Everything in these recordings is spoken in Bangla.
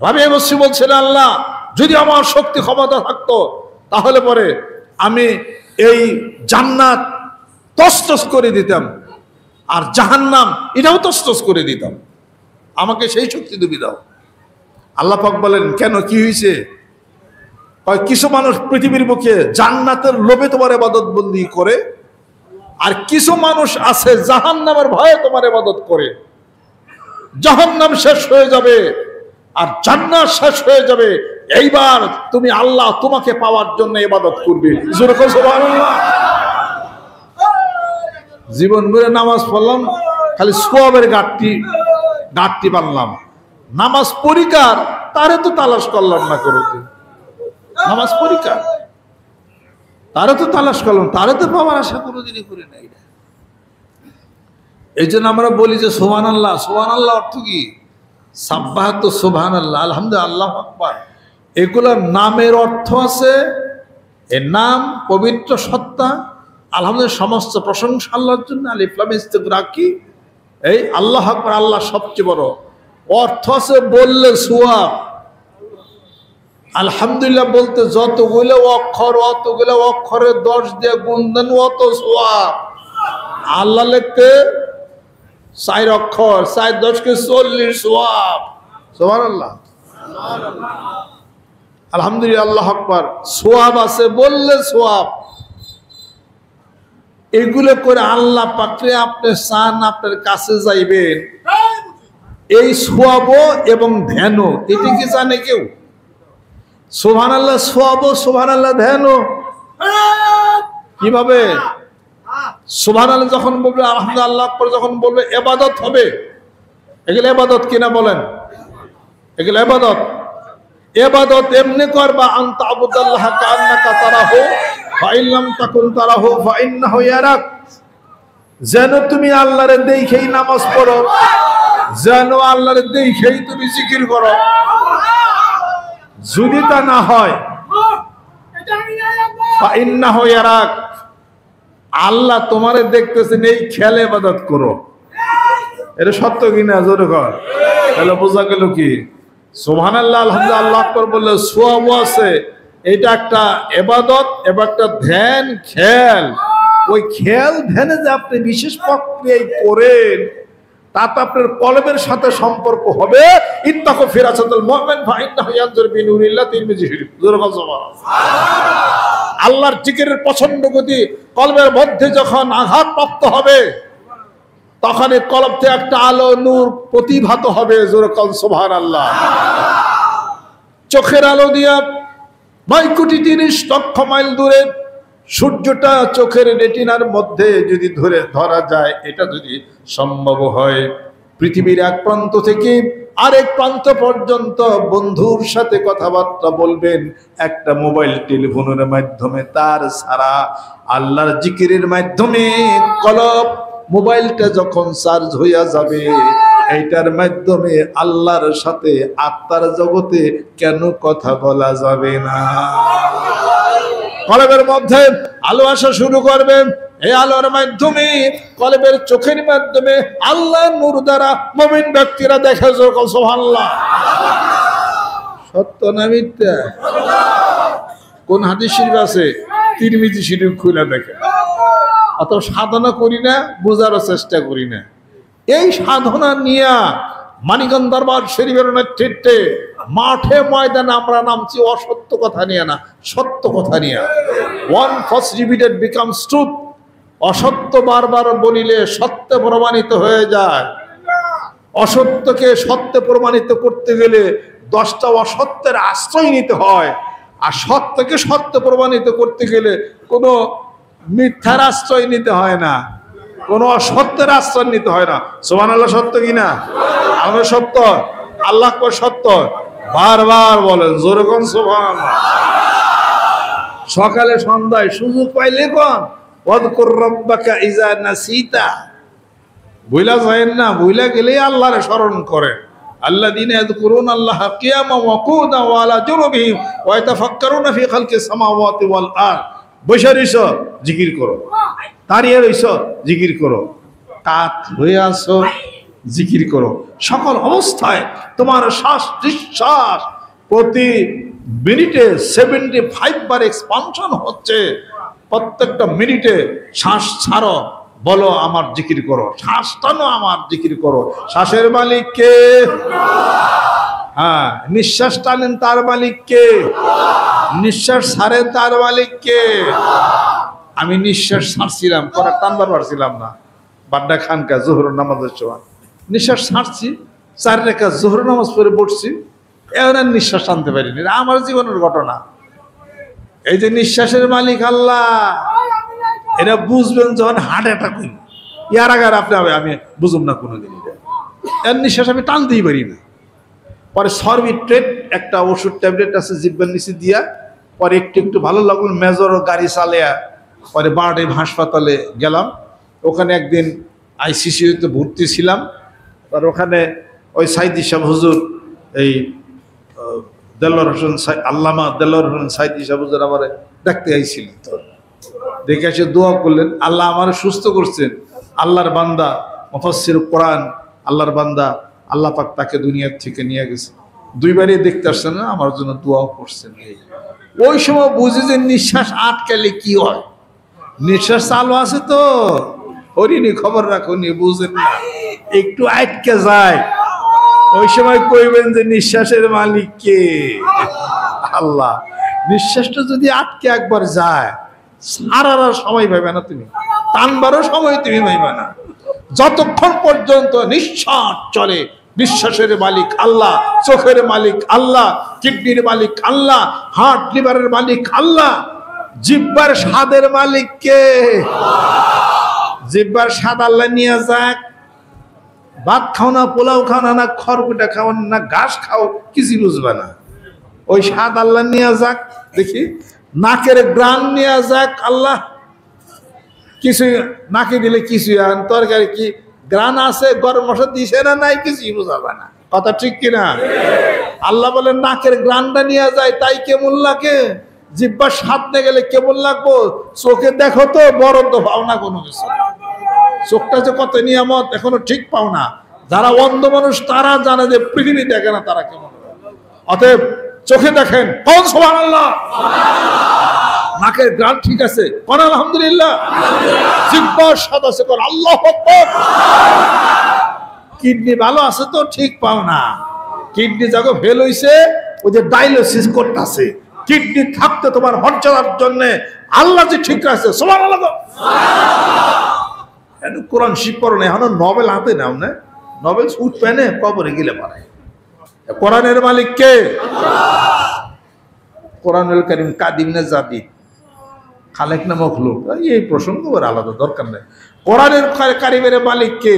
রাবিয়া বসরি বলছিলেন, আল্লাহ যদি আমার শক্তি ক্ষমতা থাকতো তাহলে পরে আমি এই জান্নাত তছনছ করে দিতাম, আর জাহান্নাম এটাও তছনছ করে দিতাম, আমাকে সেই শক্তি তুমি দাও। আল্লাহ পাক বলেন, কেন, কি হয়েছে? কিছু মানুষ পৃথিবীর বুকে জান্নাতের লোভে তোমার ইবাদত বন্দি করে, আর কিছু মানুষ আছে জাহান্নামের ভয়ে তোমার ইবাদত করে। জাহান্নাম শেষ হয়ে যাবে আর জান্নাত শেষ হয়ে যাবে, এইবার তুমি আল্লাহ তোমাকে পাওয়ার জন্য ইবাদত করবে। জোরে করে সুবহানাল্লাহ। জীবন ভরে নামাজ পড়লাম, খালি সওয়াবের ঘাটতি পারলাম, নামাজ পরিকার তারে তো তালাশ করলাম না, করে নামাজ পরিকার তারে তো তালাশ করলাম, তারে তো পাওয়ার আশা কোনোদিনই করি নাই। এই জন্য আমরা বলি যে সুবহানাল্লাহ। সুবহানাল্লাহ অর্থ কি? সাব্বাহাতু সুবহানাল্লাহ, আলহামদুলিল্লাহ, আল্লাহু আকবার। এগুলোর নামের অর্থ আছে, এর নাম পবিত্র সত্তা, আলহামদুলিল্লাহ, সমস্ত প্রশংসা আল্লাহর জন্য। আলিফ লাম ইস্তিগরাকি, এই আল্লাহু আকবার, আল্লাহ সবচেয়ে বড়। অর্থ আছে বললে সওয়াব। আলহামদুলিল্লাহ বলতে যতগুলো অক্ষর, অতগুলো অক্ষরের 10 দিয়ে গুণ দেন, অত সওয়াব। আল্লাহ লিখতে 4 অক্ষর, 4 10 কে 40 সওয়াব। সুবহানাল্লাহ, আলহামদুলিল্লাহ, আল্লাহু আকবার। সওয়াব আছে, বললে সওয়াব। এগুলো করে আল্লাহ পাকরে আপনি চান, আপনার কাছে যাইবেন, এই সওয়াব এবং ধ্যান, এটা কি জানে কেউ? সুবহানাল্লাহ সওয়াব, সুবহানাল্লাহ ধ্যান কিভাবে? সুবহানাল্লাহ যখন বলবে, আলহামদুলিল্লাহ, আল্লাহু আকবার যখন বলবে, ইবাদত হবে। এগুলো ইবাদত কিনা বলেন? এগুলো ইবাদত। ইবাদত এমনি করবা, আনতা আবুদাল্লাহ কান্নাকা তারাহু ফা ইন লাম তাকুন তারাহু ফা ইন্নাহু ইয়ারাক। যেন তুমি আল্লাহরে দেখেই নামাজ পড়ো, যেন আল্লাহরে দেখেই তুমি জিকির করো। যদি তা না হয়, ফা ইন্নাহু ইয়ারাক, আল্লাহ তোমারে দেখতেছেন, এই খেয়ালে ইবাদত করো। এটা সত্য কিনা? জোরে কর। তাহলে বোঝা গেল কি? সুবহানাল্লাহ, আলহামদুলিল্লাহ, আল্লাহু আকবার বললে সওয়াব আছে। এটা একটা ইবাদত এবং একটা ধ্যান, খেয়াল। ওই খেয়াল ধ্যানে যে আপনি বিশেষ প্রক্রিয়ায় করেন, তাতে আপনার কলবের সাথে সম্পর্ক হবে। ইত্তাকু ফিরাসাতুল মুমিন ফা ইন্নাহু ইয়ানজুরু বিনুরিল্লাহ, তিরমিজি শরীফ। জোরে বল সুবহানাল্লাহ। আল্লাহর জিকিরের পছন্দ গতি কলবের মধ্যে যখন আঘাতপ্রাপ্ত হবে, তখন এই কলব থেকে একটা আলো, নূর প্রতিভাত হবে। জোরে বল সুবহানাল্লাহ। চোখের আলো দিয়া 9 কোটি 30 লক্ষ মাইল দূরে সূর্যটা চোখের রেটিনার মধ্যে যদি ধরা যায়, এটা যদি সম্ভব হয়, পৃথিবীর এক প্রান্ত থেকে আরেক প্রান্ত পর্যন্ত বন্ধুর সাথে কথাবার্তা বলবেন একটা মোবাইল টেলিফোনের মাধ্যমে, তার ছাড়া আল্লাহর জিকিরের মাধ্যমে কলব, মোবাইলটা যখন চার্জ হইয়া যাবে, এইটার মাধ্যমে আল্লাহর সাথে আত্মার জগতে কেন কথা বলা যাবে না? কলবের মধ্যে আলো আসা শুরু করবে। এই আলোর মাধ্যমে, কলবের চোখের মাধ্যমে আল্লাহর নূর দ্বারা মুমিন ব্যক্তিরা দেখে। সুবহানাল্লাহ। সত্য না মিথ্যা? কোন হাদিস শরীফ আছে? তিরমিজি শরীফ খুলে দেখে। অত সাধনা করি না, বোঝার চেষ্টা করি না। এই সাধনা নিয়ে মানিকগঞ্জ দরবার শরীফের নেতৃত্বে মাঠে ময়দানে আমরা নামছি, অসত্য কথা নিয়ে না, সত্য কথা নিয়ে। One first repeated becomes truth. অসত্য বারবার বলিলে সত্য প্রমাণিত হয়ে যায়। অসত্যকে সত্যে প্রমাণিত করতে গেলে 10টা অসত্যের আশ্রয় নিতে হয়, আর সত্যকে সত্য প্রমাণিত করতে গেলে কোনো মিথ্যার আশ্রয় নিতে হয় না, কোনো অসত্যের আশ্রয় নিতে হয় না। সুবহানাল্লাহ, সত্য কিনা? আমরা সত্য, আল্লাহ সত্য। বারবার বলেন, জোরে কোন সুবহানাল্লাহ। সকালে সন্ধ্যায় সুযোগ পাইলে কোন ওয়াযকুর রাব্বাকা ইযা নাসিতা, ভুলা যায়েন না, ভুলা গেলে আল্লাহরে স্মরণ করেন। আল্লাযীনা ইয়াযকুরুনা আল্লাহা কিয়ামান ওয়া কুউদান ওয়া আলা জুনুবিহিম ওয়া ইয়াতাফাক্কারুনা ফি খালকিস সামাওয়াতি ওয়াল আরদ। বসে রইছো, জিকির করো। দাঁড়িয়ে রইছো, জিকির করো। কাত হয়ে আসো, জিকির করো। সকল অবস্থায় তোমার শ্বাস নিঃশ্বাস প্রতি মিনিটে 75 বার এক্সপানশন হচ্ছে। প্রত্যেকটা মিনিটে শ্বাস ছাড়ো, বলো আমার জিকির করো, শ্বাস টানো আমার জিকির করো। শ্বাসের মালিক কে? হ্যাঁ, নিঃশ্বাস টানেন তার মালিক কে? নিঃশ্বাস ছাড়েন তার মালিক কে? আমি নিঃশ্বাস ছাড়ছিলাম, পরে টানবার পারছিলাম না। বাড্ডা খানকা জোহরের নামাজের সময় নিঃশ্বাস ছাড়ছি, 4 রাকাত জোহর নামাজ পড়ে বসছি, এখন আর নিঃশ্বাস টানতে পারিনি। আমার জীবনের ঘটনা। এই যে নিঃশ্বাসের মালিক আল্লাহ, এটা বুঝবেন যখন হার্ট অ্যাটাক হইল। ইয়ার আগে আমি বুঝুম না কোনোদিন। এর নিঃশ্বাস আমি টানতেই পারি না। পরে সরবিট্রেট একটা ওষুধ ট্যাবলেট আছে জিব্বার নিচে দিয়া, পরে একটু একটু ভালো লাগলো। মেজর গাড়ি চালিয়া পরে বারডেম হাসপাতালে গেলাম। ওখানে একদিন আইসিসিউতে ভর্তি ছিলাম। আর ওখানে ওই সাইদি সাহেব হুজুর, এই দেলোয়ার হোসেন, আল্লামা দেলোয়ার হোসেন সাইদি সাহেব হুজুর আমার দেখতে আইছিলেন। তো দেখে এসে দোয়া করলেন, আল্লাহ আমার সুস্থ করছেন। আল্লাহর বান্দা মুফাসসির কোরআন, আল্লাহর বান্দা, আল্লাহ পাক তাকে দুনিয়ার থেকে নিয়ে গেছে। 2 বারই দেখতে আসছেন না, আমার জন্য দোয়া করছেন। ওই সময় বুঝি যে নিঃশ্বাস আটকালে কি হয়। নিঃশ্বাস চালু আছে তো হরিনি, খবর রাখুনি, বুঝেন না, একটু আটকে যায়। ওই সময় কইবেন যে নিঃশ্বাসের মালিক কে? আল্লাহ। নিঃশ্বাসটা যদি আটকে একবার যায়, সারার সময় পাইবে না তুমি, টানবারও সময় তুমি পাইবে না। যতক্ষণ পর্যন্ত নিঃশ্বাস চলে, বিশ্বাসের মালিক আল্লাহ, চোখের মালিক আল্লাহ, কিডনির মালিক আল্লাহ, হার্ট লিভারের মালিক আল্লাহ। জিহ্বার স্বাদের মালিক কে? জিহ্বার স্বাদ আল্লাহ নিয়ে যাক। ভাত খাও না, পোলাও খাও না, খড়কুটা খাও না, ঘাস খাও, কিছু বুঝবে না। ওই স্বাদ আল্লাহ নিয়ে যাক। দেখি নাকের গ্রান নিয়ে যাক আল্লাহ। কিছু নাকে দিলে কিছু তরকারি কি গ্রান আছে, গরম মশলা দিছে না নাই, কিছুই বোঝাবে না। কথা ঠিক কিনা? আল্লাহ বলেন নাকের গ্রানটা নিয়ে যায়, তাই কেমন লাগে? জিহ্বার স্বাদ নিয়ে গেলে কেমন লাগবো? চোখে দেখো তো, বড় তো পাও না কোনো কিছু। চোখটা যে কত নিয়ামত এখনো ঠিক পাও না। যারা অন্ধ মানুষ তারা জানে যে পৃথিবী দেখে না তারা কেমন। অতএব চোখে দেখেন, কোন সুবহানাল্লাহ। নাকের গ্রান ঠিক আছে, কোন আলহামদুলিল্লাহ। জিহ্বার স্বাদ আছে, কোন আল্লাহু আকবার। কিডনি ভালো আছে তো ঠিক পাও না। কিডনি যখন ফেল হইছে, ওই যে ডায়ালিসিস করতেছে। কিডনি থাকতে তোমার হজ চলার জন্য আল্লাহ যে ঠিক আছে, সুবহানাল্লাহ। কোরআন শিখ করো না, এখন নভেল হাতে নাও না, নভেল সুট পেনে কবরে গেলে পারে। কোরআনের মালিক কে? কোরআনুল কারীম কাদিম না জাদিদ, খালেক না মখলুক, এই প্রসঙ্গ ওর আলাদা দরকার নেই। কোরআনের কারিমের মালিক কে?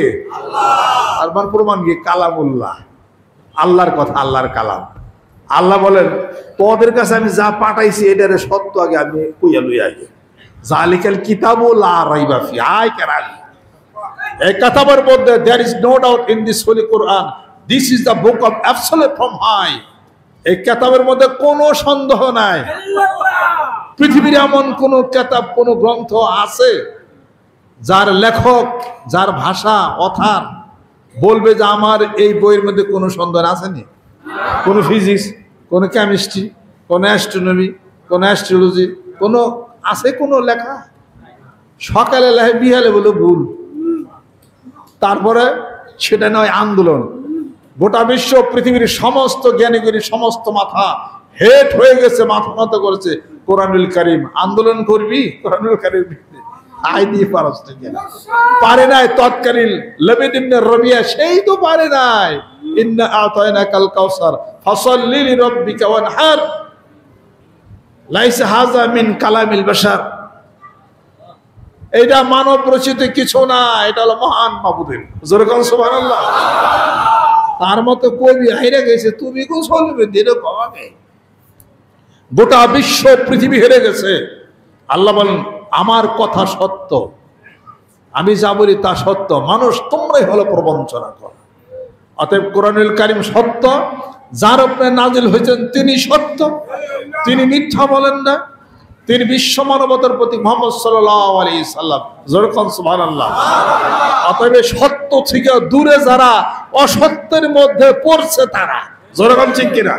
আর মান প্রমাণ কি? কালামুল্লাহ, আল্লাহর কথা, আল্লাহর কালাম। আল্লাহ বলেন তোদের কাছে আমি যা পাঠাইছি এটারে সত্য আগে আমি কইয়া লই আগে। জালিকাল কিতাবু লা রাইবা ফি, আয় কেরানি। এই কিতাবের মধ্যে there is no doubt in this holy Quran, this is the book of absolute from high। এই কিতাবের মধ্যে কোনো সন্দেহ নাই। পৃথিবীর এমন কোন কিতাব, কোন গ্রন্থ আছে যার লেখক, যার ভাষা, অথার বলবে যে আমার এই বইয়ের মধ্যে কোনো সন্দেহ আসেনি? কোন ফিজিক্স, কোন কেমিস্ট্রি, কোন অ্যাস্ট্রোনমি, কোন অ্যাস্ট্রোলজি, কোন আছে কোন লেখা? সকালে লেখে, বিহালে বলে ভুল। তারপরে সেটা নয় আন্দোলন। গোটা বিশ্ব, পৃথিবীর সমস্ত জ্ঞানীগুলি, সমস্ত মাথা হেট হয়ে গেছে, মাথা নত করেছে কোরআনুল কারীম। আন্দোলন করবি কোরআনুল কারীম আই দিয়ে পারস না, পারে নাই। তৎকালীন লবিদ ইবনে রবিয়া সেই তো পারে নাই। ইন্না আতাইনাকাল কাউসার ফাসাল্লি লিরাব্বিকা ওয়ানহার, লাইসা হাযা মিন কালামিল বাশার। এটা মানব রচিত কিছু না, এটা হলো মহান মাবুদের। জোরে কোন সুবহানাল্লাহ। তার মতো কবি হাইরে গেছে, তুমি কো চলবে দিলে কবে? গোটা বিশ্ব, পৃথিবী হেরে গেছে। আল্লাহ বলেন আমার কথা সত্য, আমি যা বলি তা সত্য, মানুষ তোমরাই হলো প্রবঞ্চনা কর। অতএব কোরআনুল কারীম সত্য, যার উপরে নাজিল হয়েছেন তিনি সত্য, তিনি মিথ্যা বলেন না। তিনি বিশ্ব মানবতার প্রতি মুহাম্মদ সাল্লাল্লাহু আলাইহি সাল্লাম। জোরে কোন সুবহানাল্লাহ। অতএব সত্য সত্য থেকে দূরে যারা অসত্যের মধ্যে পড়ছে তারা। জোরে বলেন ঠিক কিনা?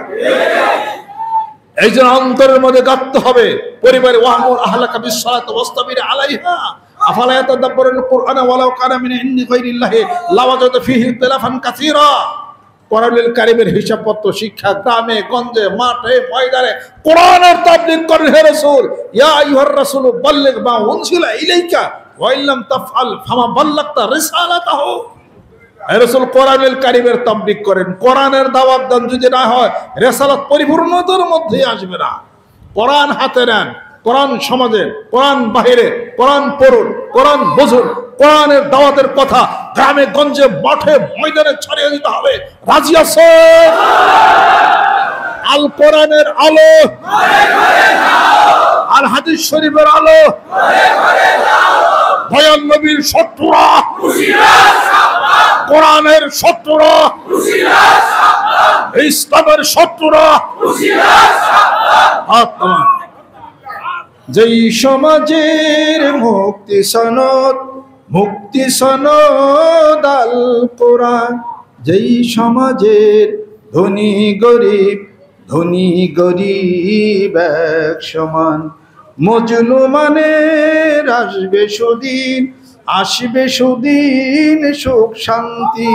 এই জন্য অন্তরের মধ্যে গাঁথতে হবে। পরিবারে ওয়াহমুর আহলাকা বিসসালাতি ওয়াসতাবির আলাইহা আফালা ইয়াতাদাব্বারুল কুরআন ওয়ালাউ কানা মিন ইনদি গায়রিল্লাহি লাওয়াজাদু ফীহি ইখতিলাফান কাসীরা। কোরআনুল কারীমের হিসাবপত্র শিক্ষা গ্রামে গঞ্জে মাঠে ময়দানে কোরআনের তাবলীগ করেন হে রাসূল। ইয়া আইয়ুহার রাসূল বাল্লিগ মা উনজিলা ইলাইকা ওয়া ইল্লাম তাফআল ফামা বাল্লাগতা রিসালাতাহু। হে রাসূল কোরআনুল কারীমের তাবলীগ করেন, কোরআনের দাওয়াত দেন। যদি না হয় রিসালাত পরিপূর্ণতার মধ্যে আসবে না। কোরআন হাতে নেন, কোরআন সমাজে, কোরআন বাহিরে, কোরআন পড়ুন, কোরআন বুঝুন। কোরআনের দাওয়াতের কথা গ্রামে গঞ্জে মাঠে ময়দানে ছড়িয়ে দিতে হবে। রাজি আছে? আল কোরআনের আলো, আল হাদিস শরীফের আলো, দয়াল নবীর শত্রুরা, কোরআনের শত্রুরা, ইসলামের শত্রুরা, যেই সমাজের মুক্তি সনদ আল কোরআন, যেই সমাজের ধনী গরিব এক সমান, মজলুমানের আসবে সুদিন সুখ শান্তি,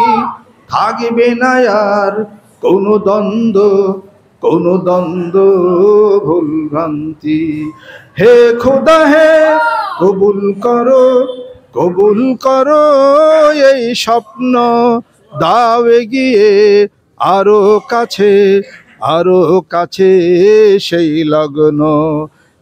থাকবে না আর কোনো দ্বন্দ্ব ভুল ভ্রান্তি। হে খোদা হে কবুল করো এই স্বপ্ন, দাও এগিয়ে আরো কাছে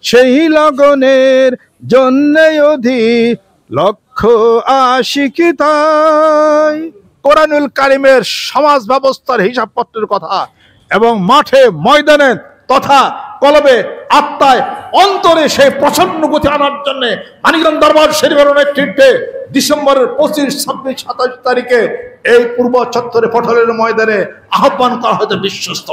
সেই লগনের জন্যে অধিক লক্ষ্য আশিকি তাই। কোরআনুল কারীমের সমাজ ব্যবস্থার হিসাবপত্রের কথা এবং মাঠে ময়দানে তথা কলবে আত্মায় অন্তরে সেই প্রচন্ড গতি আনার জন্য মানিকগঞ্জ দরবার শরীফের নেতৃত্বে ডিসেম্বরের 25, 26, 27 তারিখে এই পূর্ব চত্বরে পটলের ময়দানে আহ্বান করা হয়েছে বিশ্বস্ত।